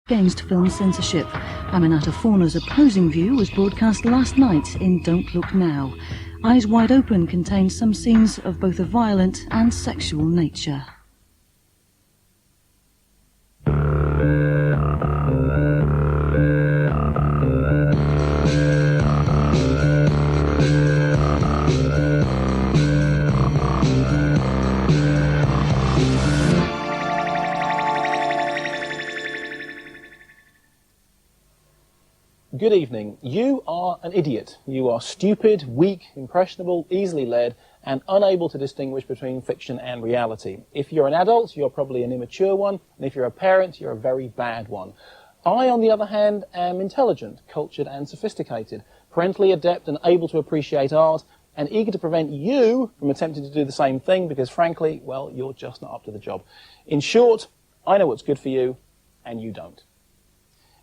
Against film censorship. Aminata Forna's opposing view was broadcast last night in Don't Look Now. Eyes Wide Open contains some scenes of both a violent and sexual nature. Good evening. You are an idiot. You are stupid, weak, impressionable, easily led, and unable to distinguish between fiction and reality. If you're an adult, you're probably an immature one, and if you're a parent, you're a very bad one. I, on the other hand, am intelligent, cultured, and sophisticated, parentally adept and able to appreciate art, and eager to prevent you from attempting to do the same thing because, frankly, well, you're just not up to the job. In short, I know what's good for you, and you don't.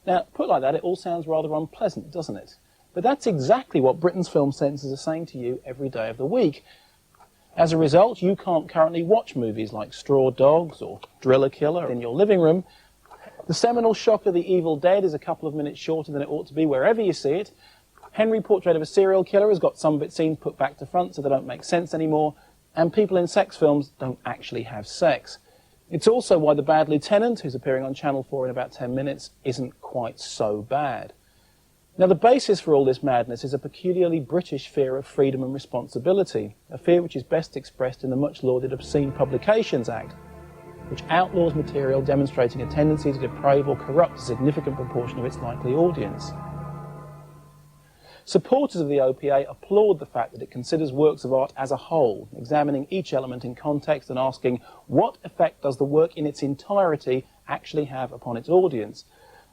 Now, put like that, it all sounds rather unpleasant, doesn't it? But that's exactly what Britain's film censors are saying to you every day of the week. As a result, you can't currently watch movies like Straw Dogs or Driller Killer in your living room. The seminal shocker The Evil Dead is a couple of minutes shorter than it ought to be wherever you see it. Henry Portrait of a Serial Killer has got some of its scenes put back to front so they don't make sense anymore. And people in sex films don't actually have sex. It's also why The Bad Lieutenant, who's appearing on Channel 4 in about 10 minutes, isn't quite so bad. Now, the basis for all this madness is a peculiarly British fear of freedom and responsibility, a fear which is best expressed in the much-lauded Obscene Publications Act, which outlaws material demonstrating a tendency to deprave or corrupt a significant proportion of its likely audience. Supporters of the OPA applaud the fact that it considers works of art as a whole, examining each element in context and asking what effect does the work in its entirety actually have upon its audience.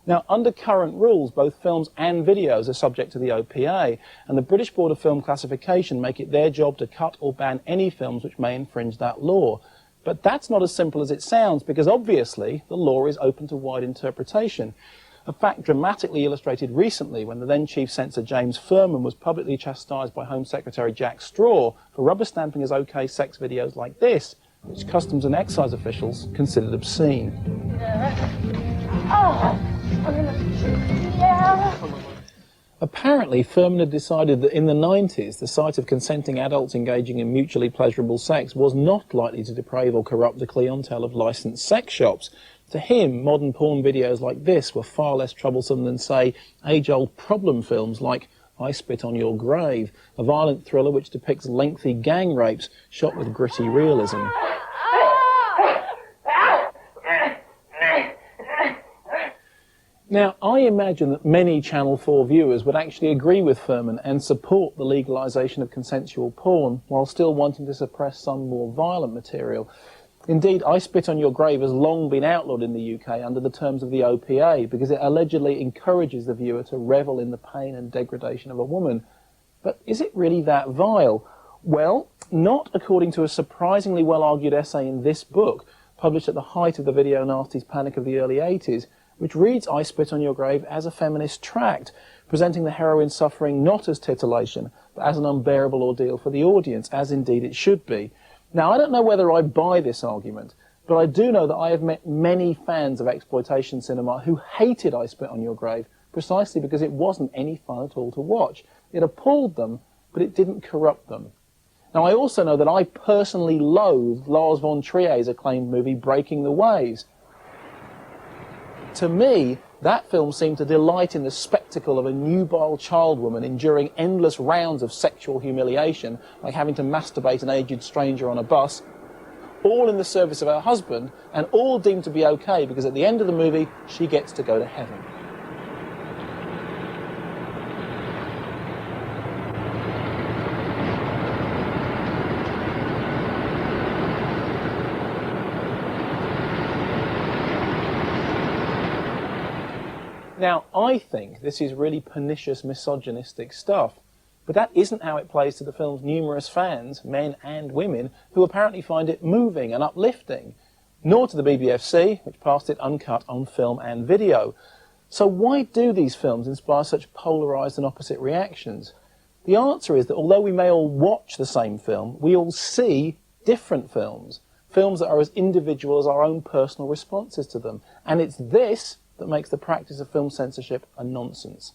Now, under current rules, both films and videos are subject to the OPA, and the British Board of Film Classification make it their job to cut or ban any films which may infringe that law. But that's not as simple as it sounds, because obviously the law is open to wide interpretation. A fact dramatically illustrated recently when the then Chief Censor James Furman was publicly chastised by Home Secretary Jack Straw for rubber stamping as OK sex videos like this, which Customs and Excise officials considered obscene. Apparently, Furman had decided that in the 90s, the sight of consenting adults engaging in mutually pleasurable sex was not likely to deprave or corrupt the clientele of licensed sex shops. To him, modern porn videos like this were far less troublesome than, say, age-old problem films like I Spit on Your Grave, a violent thriller which depicts lengthy gang rapes shot with gritty realism. Now, I imagine that many Channel 4 viewers would actually agree with Furman and support the legalisation of consensual porn, while still wanting to suppress some more violent material. Indeed, I Spit on Your Grave has long been outlawed in the UK under the terms of the OPA because it allegedly encourages the viewer to revel in the pain and degradation of a woman. But is it really that vile? Well, not according to a surprisingly well-argued essay in this book, published at the height of the video nasties panic of the early 80s, which reads I Spit on Your Grave as a feminist tract, presenting the heroine's suffering not as titillation, but as an unbearable ordeal for the audience, as indeed it should be. Now, I don't know whether I buy this argument, but I do know that I have met many fans of exploitation cinema who hated I Spit on Your Grave precisely because it wasn't any fun at all to watch. It appalled them, but it didn't corrupt them. Now, I also know that I personally loathed Lars von Trier's acclaimed movie Breaking the Waves. To me, that film seemed to delight in the spectacle of a nubile child woman enduring endless rounds of sexual humiliation, like having to masturbate an aged stranger on a bus, all in the service of her husband, and all deemed to be okay because at the end of the movie, she gets to go to heaven. Now, I think this is really pernicious, misogynistic stuff, but that isn't how it plays to the film's numerous fans, men and women, who apparently find it moving and uplifting, nor to the BBFC, which passed it uncut on film and video. So why do these films inspire such polarised and opposite reactions? The answer is that although we may all watch the same film, we all see different films, films that are as individual as our own personal responses to them. And it's this that makes the practice of film censorship a nonsense.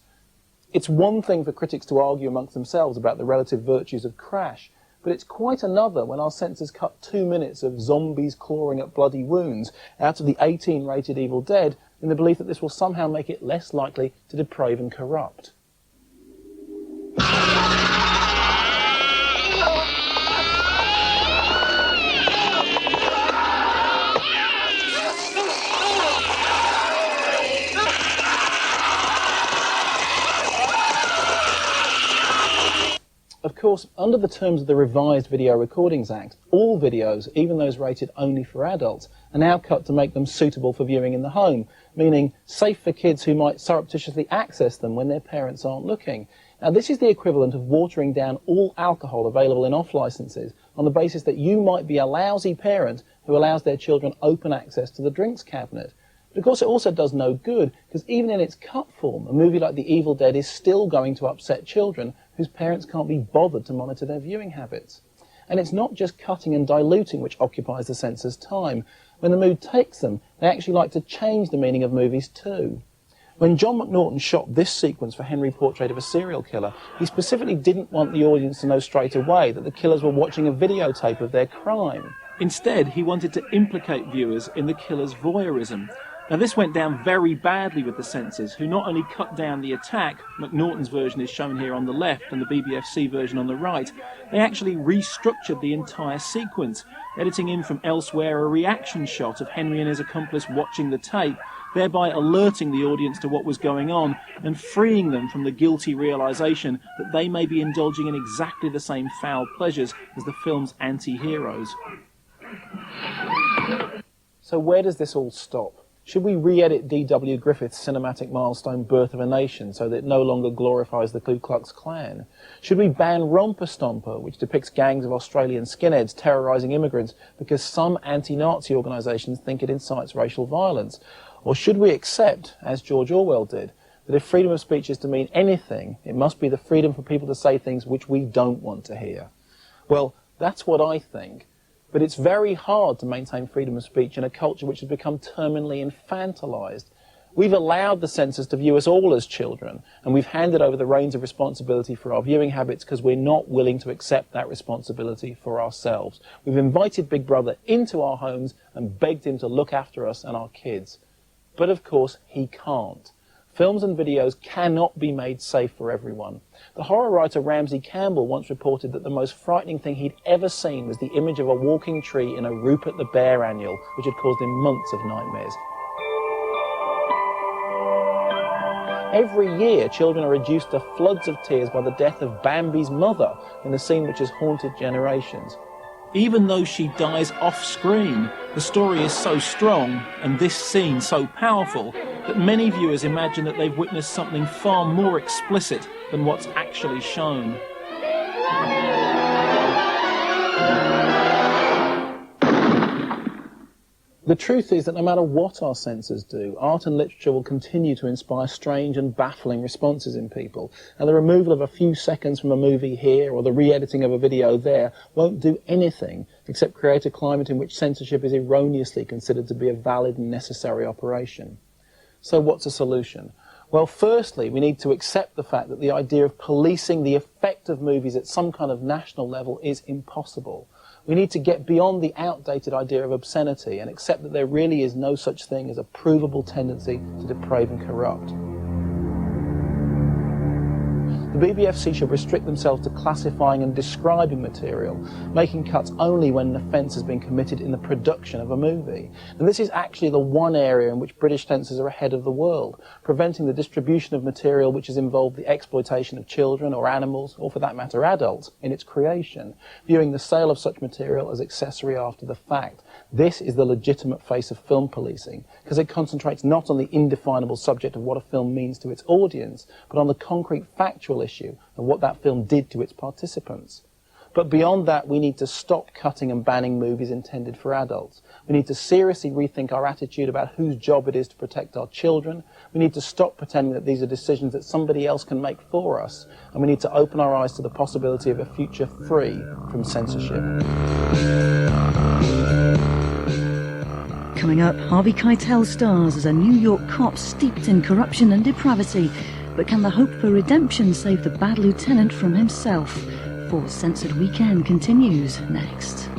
It's one thing for critics to argue amongst themselves about the relative virtues of Crash, but it's quite another when our censors cut 2 minutes of zombies clawing at bloody wounds out of the 18-rated Evil Dead in the belief that this will somehow make it less likely to deprave and corrupt. Of course, under the terms of the revised Video Recordings Act, all videos, even those rated only for adults, are now cut to make them suitable for viewing in the home, meaning safe for kids who might surreptitiously access them when their parents aren't looking. Now, this is the equivalent of watering down all alcohol available in off-licenses on the basis that you might be a lousy parent who allows their children open access to the drinks cabinet. But of course, it also does no good, because even in its cut form, a movie like The Evil Dead is still going to upset children whose parents can't be bothered to monitor their viewing habits. And it's not just cutting and diluting which occupies the censor's time. When the mood takes them, they actually like to change the meaning of movies too. When John McNaughton shot this sequence for Henry Portrait of a Serial Killer, he specifically didn't want the audience to know straight away that the killers were watching a videotape of their crime. Instead, he wanted to implicate viewers in the killer's voyeurism. Now, this went down very badly with the censors, who not only cut down the attack — McNaughton's version is shown here on the left and the BBFC version on the right — they actually restructured the entire sequence, editing in from elsewhere a reaction shot of Henry and his accomplice watching the tape, thereby alerting the audience to what was going on and freeing them from the guilty realization that they may be indulging in exactly the same foul pleasures as the film's anti-heroes. So where does this all stop? Should we re-edit D.W. Griffith's cinematic milestone Birth of a Nation so that it no longer glorifies the Ku Klux Klan? Should we ban Romper Stomper, which depicts gangs of Australian skinheads terrorising immigrants because some anti-Nazi organisations think it incites racial violence? Or should we accept, as George Orwell did, that if freedom of speech is to mean anything, it must be the freedom for people to say things which we don't want to hear? Well, that's what I think. But it's very hard to maintain freedom of speech in a culture which has become terminally infantilized. We've allowed the censors to view us all as children, and we've handed over the reins of responsibility for our viewing habits because we're not willing to accept that responsibility for ourselves. We've invited Big Brother into our homes and begged him to look after us and our kids. But of course, he can't. Films and videos cannot be made safe for everyone. The horror writer Ramsey Campbell once reported that the most frightening thing he'd ever seen was the image of a walking tree in a Rupert the Bear annual, which had caused him months of nightmares. Every year, children are reduced to floods of tears by the death of Bambi's mother in a scene which has haunted generations. Even though she dies off-screen, the story is so strong, and this scene so powerful, that many viewers imagine that they've witnessed something far more explicit than what's actually shown. The truth is that no matter what our censors do, art and literature will continue to inspire strange and baffling responses in people, and the removal of a few seconds from a movie here or the re-editing of a video there won't do anything except create a climate in which censorship is erroneously considered to be a valid and necessary operation. So what's a solution? Well, firstly, we need to accept the fact that the idea of policing the effect of movies at some kind of national level is impossible. We need to get beyond the outdated idea of obscenity and accept that there really is no such thing as a provable tendency to deprave and corrupt. The BBFC should restrict themselves to classifying and describing material, making cuts only when an offence has been committed in the production of a movie. And this is actually the one area in which British censors are ahead of the world, preventing the distribution of material which has involved the exploitation of children or animals, or for that matter adults, in its creation, viewing the sale of such material as accessory after the fact. This is the legitimate face of film policing, because it concentrates not on the indefinable subject of what a film means to its audience, but on the concrete factual issue of what that film did to its participants. But beyond that, we need to stop cutting and banning movies intended for adults. We need to seriously rethink our attitude about whose job it is to protect our children. We need to stop pretending that these are decisions that somebody else can make for us. And we need to open our eyes to the possibility of a future free from censorship. Coming up, Harvey Keitel stars as a New York cop steeped in corruption and depravity. But can the hope for redemption save the bad lieutenant from himself? For Censored Weekend continues next.